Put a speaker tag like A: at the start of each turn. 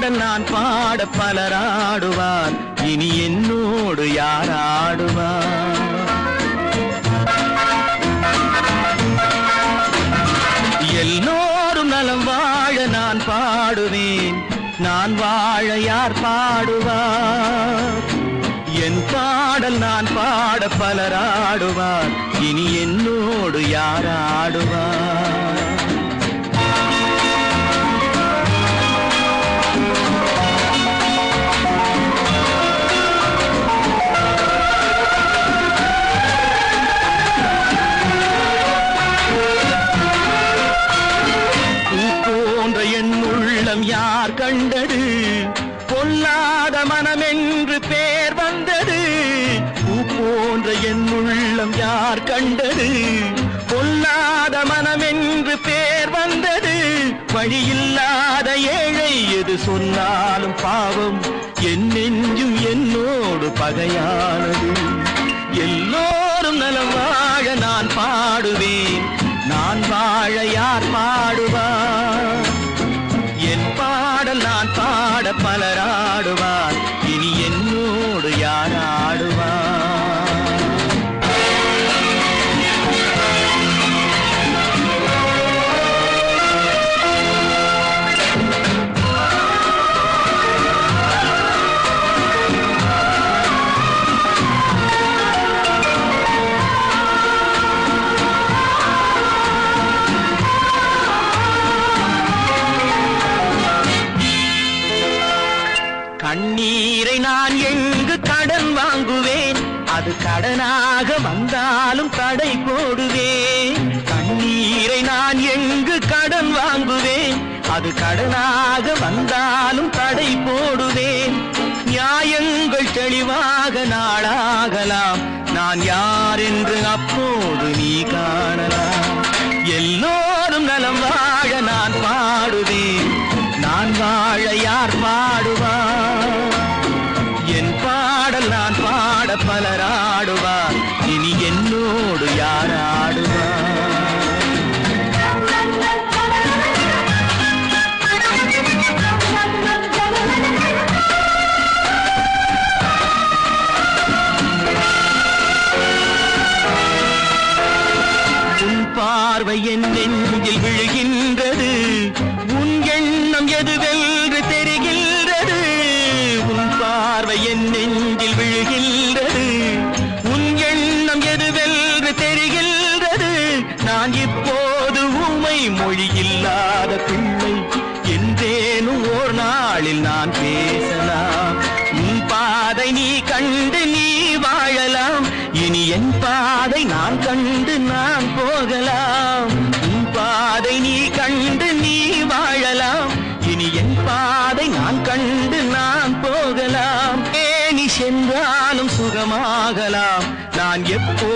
A: பாடல் நான் பாட பலராடுவார், இனி என்னோடு யாராடுவார்? எல்லோரும் நலம் வாழ நான் பாடுவேன், நான் வாழ யார் பாடுவார்? என் பாடல் நான் பாட பலராடுவார், இனி என்னோடு யாராடுவார்? யார் கண்டது பொல்லாத மனமென்று பேர் வந்தது? பூ போன்ற என் உள்ளம் யார் கண்டது பொல்லாத மனமென்று பேர் வந்தது? வழியில்லாத ஏழை எது சொன்னாலும் பாவம், என் நெஞ்சும் என்னோடு பகையானது. எல்லோரும் நலம் வாழ நான் பாடுவேன், நான் வாழ யார் பாடுவார்? என் பாடல் நான் பாட பலராடுவார், இனி என்னோடு யாராடுவார்? கண்ணீரை நான் எங்கு கடன் வாங்குவேன், அது கடனாக வந்தாலும் தடை போடுவேன். கண்ணீரை நான் எங்கு கடன் வாங்குவேன், அது கடனாக வந்தாலும் தடை போடுவேன். நியாயங்கள் தெளிவாக நாளாகலாம், நான் யார் என்று அப்போது நீ காணலாம். எல்லோரும் நலம் வாழ நான் பாடுவேன், நான் வாழ யார் பாடுவார்? என் பாடல் நான் பாட பலராடுவார், இனி என்னோடு யாராடுவார்? உன் பார்வை என் நெஞ்சில் விழுகின்றது, உன் எண்ணம் எதுவென்று தெரிகின்றது. உன் பார்வை என் நெஞ்சில் விழுகின்றது, உன் எண்ணம் எதுவென்று தெரிகின்றது. நான் இப்போது ஊமை மொழி இல்லாத பிள்ளை, என்றேனும் ஓர் நாளில் நான் பேசலாம். உன் பாதை நீ கண்டு நீ வாழலாம், இனி என் பாதை நான் கண்டு நான் போகலாம். உன் பாதை நீ கண்டு நீ வாழலாம், இனி என் பாதை நான் கண்டு நான் போகலாம். ஏனி சென்றாலும் சுகமாகலாம், நான் எப்போ